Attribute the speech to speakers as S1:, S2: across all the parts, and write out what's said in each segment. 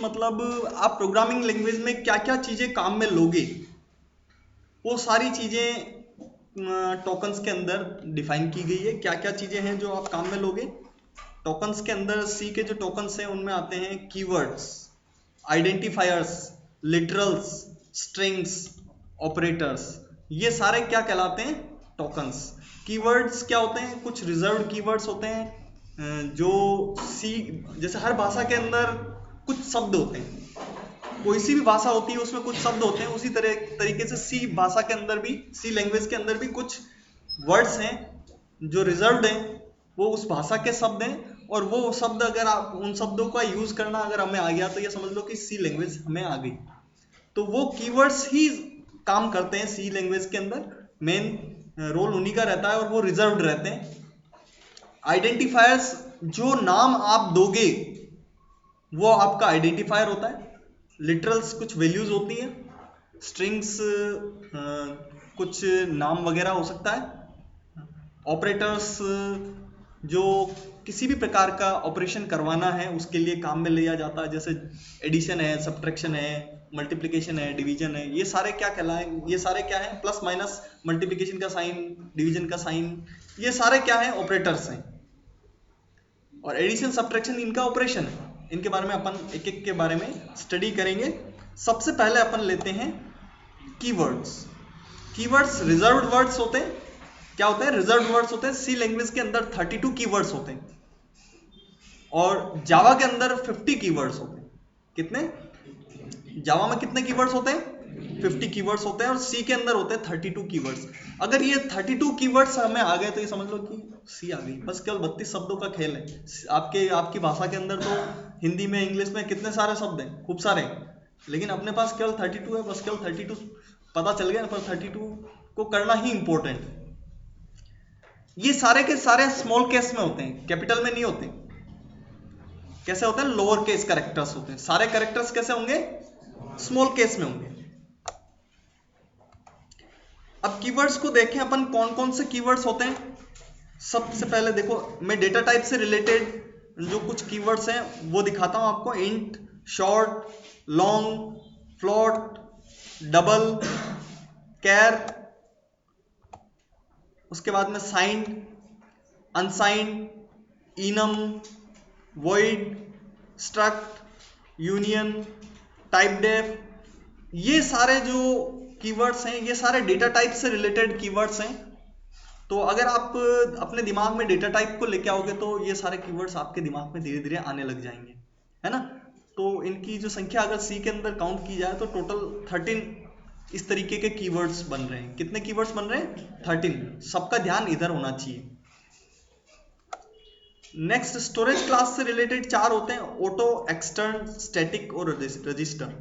S1: मतलब आप programming language में क्या क्या चीजें काम में लोगे, वो सारी चीजें टोकन्स के अंदर डिफाइन की गई है। क्या क्या चीजें हैं जो आप काम में लोगे टोकन्स के अंदर। सी के जो टोकन्स हैं उनमें आते हैं keywords, identifiers, literals, strings, operators. ये सारे क्या कहलाते हैं? टोकन्स। कीवर्ड्स क्या होते हैं? कुछ रिजर्व्ड कीवर्ड्स होते हैं जो सी, जैसे हर भाषा के अंदर कुछ शब्द होते हैं, कोई सी भी भाषा होती है उसमें कुछ शब्द होते हैं, उसी तरीके से सी भाषा के अंदर भी, सी लैंग्वेज के अंदर भी कुछ वर्ड्स हैं जो रिजर्व्ड हैं, वो उस भाषा के शब्द हैं। और वो शब्द अगर आप उन शब्दों का यूज करना अगर हमें आ गया तो ये समझ लो कि सी लैंग्वेज हमें आ गई। तो वो कीवर्ड्स ही काम करते हैं सी लैंग्वेज के अंदर, मेन रोल उन्हीं का रहता है और वो रिजर्व्ड रहते हैं। आइडेंटिफायर्स, जो नाम आप दोगे वो आपका आइडेंटिफायर होता है। लिटरल्स कुछ वैल्यूज होती हैं, स्ट्रिंग्स कुछ नाम वगैरह हो सकता है। ऑपरेटर्स जो किसी भी प्रकार का ऑपरेशन करवाना है उसके लिए काम में लिया जाता है, जैसे एडिशन है, सब्ट्रैक्शन है, मल्टीप्लिकेशन है, डिवीजन है। ये सारे क्या कहलाए? ये सारे क्या है? प्लस माइनस, मल्टीप्लिकेशन का साइन, डिवीजन का साइन, ये सारे क्या है? ऑपरेटर्स हैं। और एडिशन सब्ट्रैक्शन इनका ऑपरेशन है। इनके बारे में अपन एक एक के बारे में स्टडी करेंगे। सबसे पहले अपन लेते हैं कीवर्ड्स। कीवर्ड्स रिजर्व्ड वर्ड्स होते हैं। क्या होते हैं? रिजर्व्ड वर्ड्स होते हैं। सी लैंग्वेज के अंदर 32 कीवर्ड्स होते हैं और जावा के अंदर 50 कीवर्ड्स होते हैं। कितने? जावा में कितने कीवर्ड्स होते हैं? 50 कीवर्ड्स होते हैं और सी के अंदर होते हैं 32 कीवर्ड्स। अगर ये 32 कीवर्ड्स हमें आ गए तो ये समझ लो कि सी आ गई। बस केवल 32 शब्दों का खेल है। आपकी भाषा के अंदर तो हिंदी में, इंग्लिश में कितने सारे शब्द हैं, खूब सारे, लेकिन अपने पास केवल 32 है। बस केवल 32 पता चल गया, पर 32 को करना ही इंपॉर्टेंट है। ये सारे के सारे स्मॉल केस में होते हैं, कैपिटल में नहीं होते। कैसे होते हैं? लोअर केस कैरेक्टर्स होते हैं। सारे कैरेक्टर्स कैसे होंगे? स्मॉल केस में होंगे। अब कीवर्ड्स को देखें अपन, कौन कौन से कीवर्ड्स होते हैं। सबसे पहले देखो, मैं डेटा टाइप से रिलेटेड जो कुछ कीवर्ड्स हैं वो दिखाता हूं आपको। Int, short, long, float, double, char, उसके बाद में signed, unsigned, enum, void, struct, union, typedef. ये सारे जो कीवर्ड्स हैं ये सारे डेटा टाइप से रिलेटेड कीवर्ड्स हैं। तो अगर आप अपने दिमाग में डेटा टाइप को लेके आओगे तो ये सारे कीवर्ड्स आपके दिमाग में धीरे धीरे आने लग जाएंगे, है ना। तो इनकी जो संख्या अगर सी के अंदर काउंट की जाए तो टोटल 13 इस तरीके के कीवर्ड्स बन रहे हैं। कितने कीवर्ड्स बन रहे हैं? 13। सबका ध्यान इधर होना चाहिए। नेक्स्ट, स्टोरेज क्लास से रिलेटेड 4 होते हैं, ऑटो, एक्सटर्न, स्टैटिक और रजिस्टर।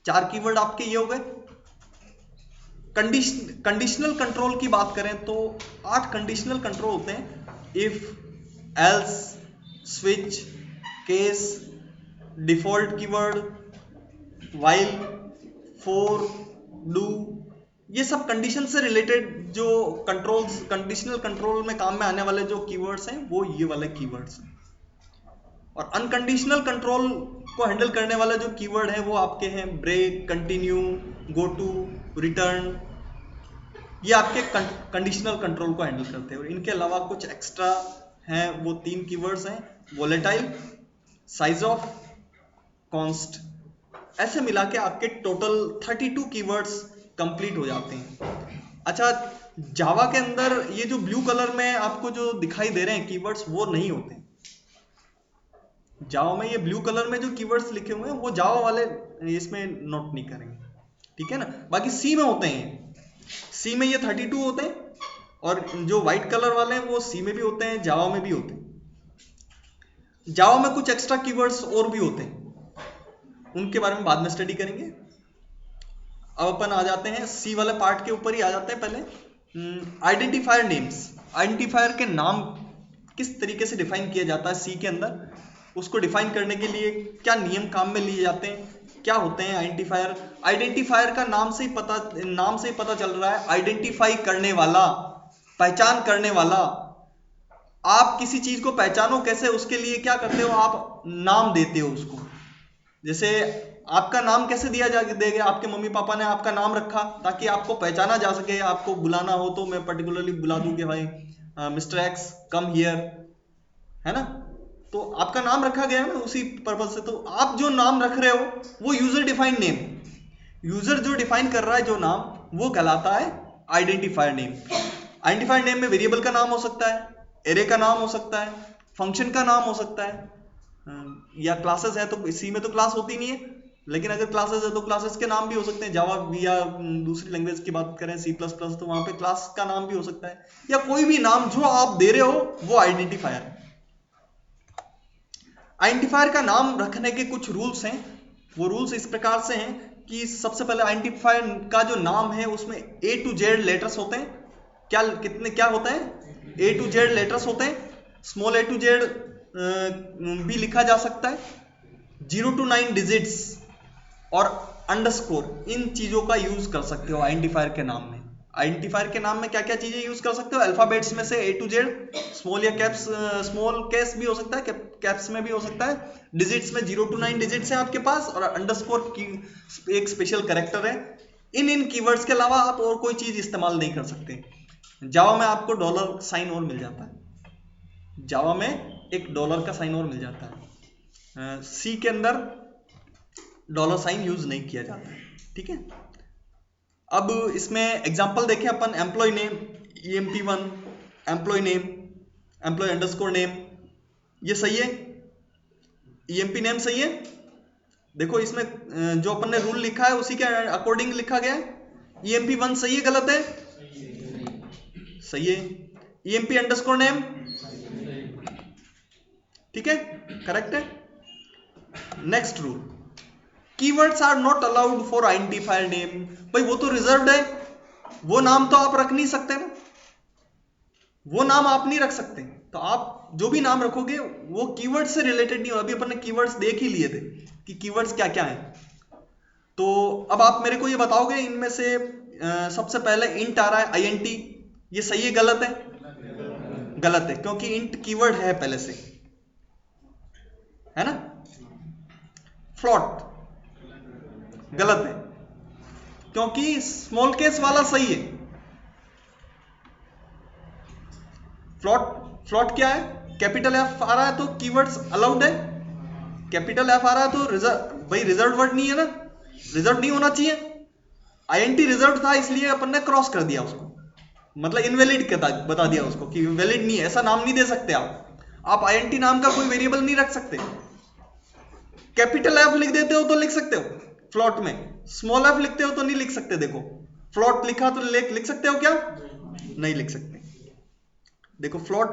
S1: 4 कीवर्ड आपके ये हो गए। कंडीशनल कंट्रोल की बात करें तो 8 कंडीशनल कंट्रोल होते हैं। If, else, switch, case, default keyword, while, for, do. ये सब कंडीशन से रिलेटेड जो कंट्रोल्स, कंडीशनल कंट्रोल में काम में आने वाले जो कीवर्ड्स हैं वो ये वाले कीवर्ड्स हैं। और अनकंडीशनल कंट्रोल को हैंडल करने वाला जो कीवर्ड है वो आपके हैं break, continue, go to, return. ये आपके कंडीशनल कंट्रोल को हैंडल करते हैं। और इनके अलावा कुछ एक्स्ट्रा हैं, वो 3 कीवर्ड्स हैं, वोलेटाइल, साइज ऑफ, कॉन्स्ट। ऐसे मिला के आपके टोटल 32 कीवर्ड्स कंप्लीट हो जाते हैं। अच्छा, जावा के अंदर ये जो ब्लू कलर में आपको जो दिखाई दे रहे हैं कीवर्ड्स वो नहीं होते। जावा में ये ब्लू कलर में जो कीवर्ड्स लिखे हुए हैं वो जावा वाले इसमें नोट नहीं करेंगे, ठीक है ना। बाकी सी में होते हैं। सी में ये 32 होते हैं और जो व्हाइट कलर वाले हैं वो सी में भी होते हैं, जावा में भी होते हैं। जावा में कुछ एक्स्ट्रा कीवर्ड्स और भी होते हैं, उनके बारे में बाद में स्टडी करेंगे। अब अपन आ जाते हैं सी वाले पार्ट के ऊपर ही आ जाते हैं। पहले आइडेंटिफायर नेम्स। आइडेंटिफायर के नाम किस तरीके से डिफाइन किया जाता है सी के अंदर, उसको डिफाइन करने के लिए क्या नियम काम में लिए जाते हैं, क्या होते हैं आइडेंटिफायर। आइडेंटिफायर का नाम से ही पता चल रहा है, आइडेंटिफाई करने वाला, पहचान करने वाला। आप किसी चीज को पहचानो कैसे, उसके लिए क्या करते हो, आप नाम देते हो उसको। जैसे आपका नाम कैसे दिया जा देगा, आपके मम्मी पापा ने आपका नाम रखा ताकि आपको पहचाना जा सके, आपको बुलाना हो तो मैं पर्टिकुलरली बुला दूं कि भाई मिस्टर एक्स कम हियर, है ना। तो आपका नाम रखा गया है ना उसी पर्पज से। तो आप जो नाम रख रहे हो वो यूजर डिफाइंड नेम, यूजर जो डिफाइन कर रहा है जो नाम, वो कहलाता है आइडेंटिफायर नेम। आइडेंटिफायर नेम में वेरिएबल का नाम हो सकता है, एरे का नाम हो सकता है, फंक्शन का नाम हो सकता है, या क्लासेस है तो सी में तो क्लास होती नहीं है, लेकिन अगर क्लासेस है तो क्लासेस के नाम भी हो सकते हैं। जावा या दूसरी लैंग्वेज की बात करें सी प्लस प्लस, तो वहां पे क्लास का नाम भी हो सकता है, या कोई भी नाम जो आप दे रहे हो वो आइडेंटिफायर है। आइडेंटिफायर का नाम रखने के कुछ रूल्स हैं। वो रूल्स इस प्रकार से हैं कि सबसे पहले आइडेंटिफायर का जो नाम है उसमें A to Z लेटर्स होते हैं। क्या होता है? A to Z लेटर्स होते हैं। स्मॉल a to Z भी लिखा जा सकता है। 0 to 9 डिजिट्स और अंडरस्कोर, इन चीजों का यूज कर सकते हो आइडेंटिफायर के नाम में। आइडेंटिफायर के नाम में क्या क्या चीजें यूज कर सकते हो? अल्फाबेट्स में से A to Z, स्मॉल या कैप्स, स्मॉल केस भी हो सकता है, कैप्स में भी हो सकता है। डिजिट्स में 0 to 9 डिजिट्स है आपके पास, और अंडरस्कोर की एक स्पेशल कैरेक्टर है। इन कीवर्ड्स के अलावा आप और कोई चीज इस्तेमाल नहीं कर सकते। जावा में आपको डॉलर साइन और मिल जाता है, जावा में एक डॉलर का साइन और मिल जाता है। सी के अंदर डॉलर साइन यूज नहीं किया जाता है, ठीक है। अब इसमें एग्जांपल देखें अपन। Employee name EMP1, employee name, employee underscore name, ये सही है। EMP नेम सही है। देखो इसमें जो अपन ने रूल लिखा है उसी के अकॉर्डिंग लिखा गया है। EMP1 सही है गलत है? सही है। EMP अंडरस्कोर नेम ठीक है, करेक्ट है। Next rule, keywords are not allowed for identifier name. भाई वो तो रिजर्व्ड है, वो नाम तो आप रख नहीं सकते ना, वो नाम आप नहीं रख सकते। तो आप जो भी नाम रखोगे वो कीवर्ड से रिलेटेड नहीं हो। अभी अपन ने कीवर्ड्स देख ही लिए थे कि कीवर्ड्स क्या क्या हैं। तो अब आप मेरे को ये बताओगे इनमें से सबसे पहले इंट आ रहा है INT, ये सही है गलत है? गलत है, क्योंकि इंट कीवर्ड है पहले से, है ना। फ्लॉट गलत है, क्योंकि स्मॉल केस वाला सही है। फ्लॉट क्या है? कैपिटल F आ रहा है तो कीवर्ड्स अलाउड है। कैपिटल F आ रहा है तो भाई रिजर्व वर्ड नहीं है ना, रिजर्व नहीं होना चाहिए। INT रिजर्व था इसलिए अपन ने क्रॉस कर दिया उसको, मतलब इनवैलिड बता दिया उसको कि वैलिड नहीं है, ऐसा नाम नहीं दे सकते आप INT नाम का कोई वेरिएबल नहीं रख सकते। कैपिटल F लिख देते हो तो लिख सकते हो फ्लॉट में, स्मॉल f लिखते हो तो नहीं लिख सकते। देखो फ्लॉट लिखा तो लिख सकते हो क्या? नहीं लिख सकते। देखो फ्लॉट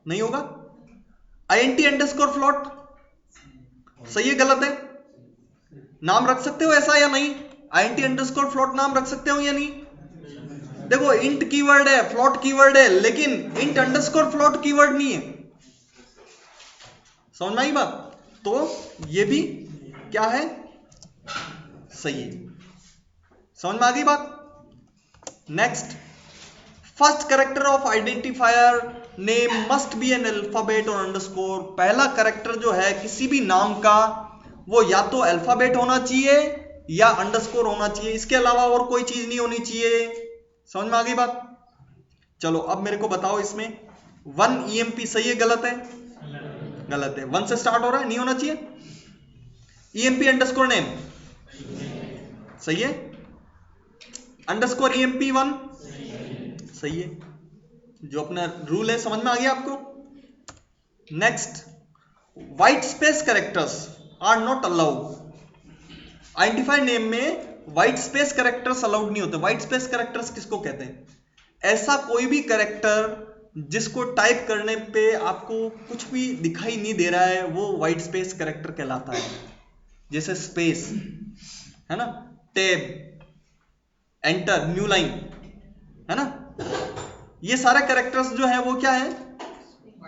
S1: नहीं होगा। INT अंडरस्कोर फ्लॉट सही है गलत है? नाम रख सकते हो ऐसा या नहीं? INT अंडरस्कोर फ्लॉट नाम रख सकते हो या नहीं? देखो इंट कीवर्ड है, फ्लॉट कीवर्ड है, लेकिन इंट अंडरस्कोर फ्लॉट कीवर्ड नहीं है। समझ में आई बात? तो ये भी क्या है? सही है। समझ में आ गई बात? Next, first character of identifier name must be an alphabet और अंडरस्कोर। पहला कैरेक्टर जो है किसी भी नाम का वो या तो अल्फाबेट होना चाहिए या अंडरस्कोर होना चाहिए, इसके अलावा और कोई चीज नहीं होनी चाहिए। समझ में आ गई बात? चलो अब मेरे को बताओ इसमें 1 EMP सही है गलत है? गलत है। 1 से स्टार्ट हो रहा है, नहीं होना चाहिए। EMP अंडरस्कोर नेम सही है। अंडरस्कोर EMP1 सही है। जो अपना रूल है समझ में आ गया आपको। Next, white space characters are not allowed. Identifier name में व्हाइट स्पेस कैरेक्टर्स अलाउड नहीं होते। व्हाइट स्पेस कैरेक्टर्स किसको कहते हैं? ऐसा कोई भी कैरेक्टर जिसको टाइप करने पे आपको कुछ भी दिखाई नहीं दे रहा है वो व्हाइट स्पेस कैरेक्टर कहलाता है। जैसे स्पेस है ना, टैब, एंटर, न्यू लाइन, है ना, ये सारे कैरेक्टर्स जो है वो क्या है?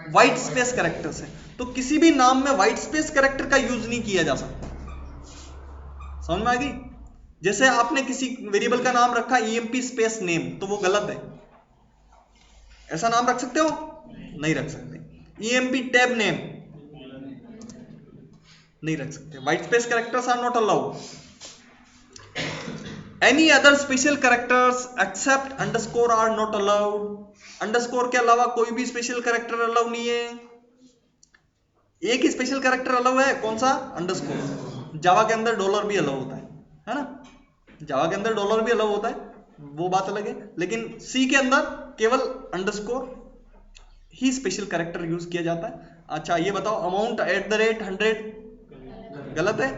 S1: व्हाइट स्पेस कैरेक्टर्स है। तो किसी भी नाम में व्हाइट स्पेस कैरेक्टर का यूज नहीं किया जा सकता। समझ में आ गई? जैसे आपने किसी वेरिएबल का नाम रखा EMP स्पेस नेम, तो वो गलत है। ऐसा नाम रख सकते हो? नहीं रख सकते। EMP टैब नेम नहीं रख सकते। White space characters are not allowed. Any other special characters except underscore are not allowed. Underscore के अलावा कोई भी स्पेशल कैरेक्टर अलाउ नहीं है। एक ही स्पेशल कैरेक्टर अलाउ है, कौन सा? अंडरस्कोर। जावा के अंदर डॉलर भी अलाउ होता है ना? जावा के अंदर डॉलर भी अलाउ होता है, वो बात अलग है, लेकिन सी के अंदर केवल अंडरस्कोर ही स्पेशल कैरेक्टर यूज किया जाता है। अच्छा ये बताओ, अमाउंट @100 गलत है।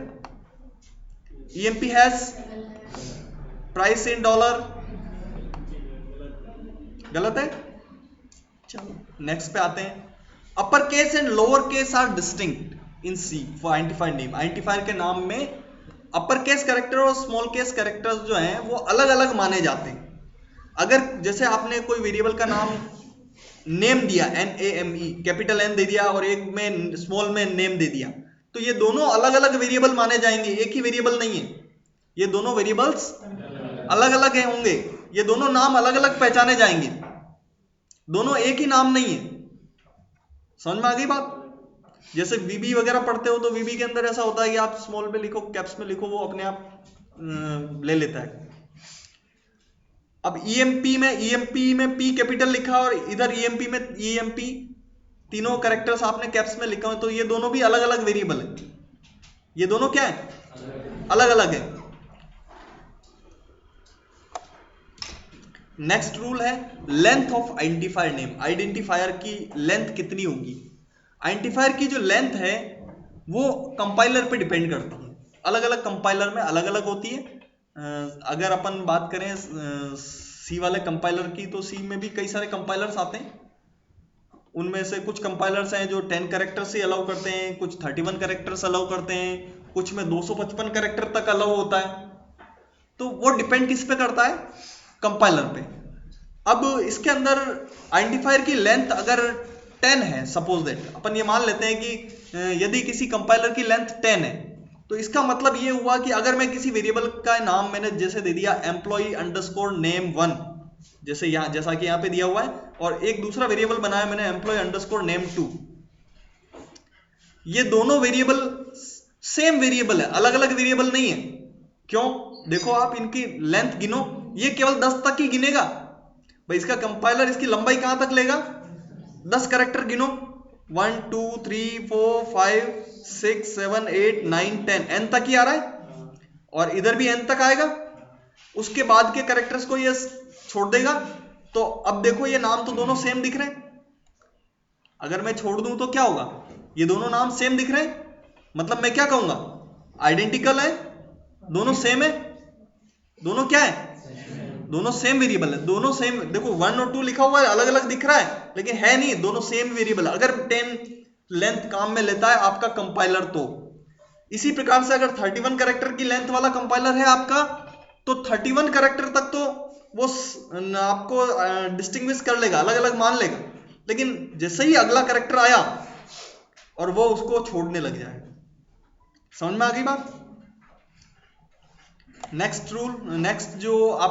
S1: EMP has price in dollar गलत है। चलो नेक्स्ट पे आते हैं। Upper case and lower case are distinct in C for identifier name. Identifier के नाम में अपर केस कैरेक्टर और स्मॉल केस कैरेक्टर्स जो हैं वो अलग अलग माने जाते हैं। अगर जैसे आपने कोई वेरिएबल का नाम नेम दिया, NAME, कैपिटल N दे दिया और एक में स्मॉल में नेम दे दिया, तो ये दोनों अलग अलग वेरिएबल माने जाएंगे, एक ही वेरिएबल नहीं है। ये दोनों वेरिएबल्स अलग अलग होंगे, ये दोनों नाम अलग अलग पहचाने जाएंगे, दोनों एक ही नाम नहीं है। समझ में आ गई बात? जैसे VB वगैरह पढ़ते हो तो VB के अंदर ऐसा होता है कि आप स्मॉल में लिखो, कैप्स में लिखो, वो अपने आप ले लेता है। अब EMP में P कैपिटल लिखा और इधर EMP में EMP, तीनों कैरेक्टर्स आपने कैप्स में लिखा हो, तो ये दोनों भी अलग अलग वेरिएबल है। ये दोनों क्या है? अलग अलग है। नेक्स्ट रूल है length of identifier name. Identifier की लेंथ कितनी होगी? आइडेंटिफायर की जो लेंथ है वो कंपाइलर पे डिपेंड करती है। अलग अलग कंपाइलर में अलग अलग होती है। अगर अपन बात करें सी वाले कंपाइलर की, तो सी में भी कई सारे कंपाइलर्स आते हैं। उनमें से कुछ कंपाइलर्स हैं जो 10 कैरेक्टर से अलाउ करते हैं, कुछ 31 कैरेक्टर्स अलाउ करते हैं, कुछ में 255 कैरेक्टर तक अलाउ होता है। तो वो डिपेंड किस पे करता है? कंपाइलर पे। अब इसके अंदर आइडेंटिफायर की लेंथ अगर 10 है, सपोज दैट अपन ये मान लेते हैं कि यदि किसी कंपाइलर की लेंथ 10 है, तो इसका मतलब ये हुआ कि अगर मैं किसी वेरिएबल का नाम मैंने जैसे दे दिया employee_name1, जैसे यहाँ, जैसा कि यहाँ पे दिया हुआ है, और एक दूसरा वेरिएबल बनाया मैंने employee_name2, ये दोनों वेरिएबल सेम वेरिएबल है, अलग अलग वेरिएबल नहीं है। क्यों? देखो आप इनकी लेंथ गिनो, ये केवल 10 तक ही गिनेगा भाई। इसका कंपाइलर इसकी लंबाई कहां तक लेगा? 10 कैरेक्टर गिनो, 1 2 3 4 5 6 7 8 9 10, n तक ही आ रहा है, और इधर भी n तक आएगा। उसके बाद के कैरेक्टर्स को ये छोड़ देगा। तो अब देखो ये नाम तो दोनों सेम दिख रहे हैं। अगर मैं छोड़ दूं तो क्या होगा? ये दोनों नाम सेम दिख रहे हैं, मतलब मैं क्या कहूंगा? आइडेंटिकल है, दोनों सेम है। दोनों क्या है? दोनों सेम वेरिएबल है, दोनों सेम। देखो 1 और 2 लिखा हुआ है, अलग अलग दिख रहा है, लेकिन है नहीं, दोनों सेम वेरिएबल। अगर 10 लेंथ काम में लेता है आपका कंपाइलर, तो इसी प्रकार से अगर 31 कैरेक्टर की लेंथ वाला कंपाइलर है आपका, तो 31 कैरेक्टर तक तो वो आपको डिस्टिंग्विश कर लेगा, अलग अलग मान लेगा। लेकिन जैसे ही अगला कैरेक्टर आया और वो उसको छोड़ने लग जाएगा। समझ में आ गई बात? नेक्स्ट रूल, नेक्स्ट जो आप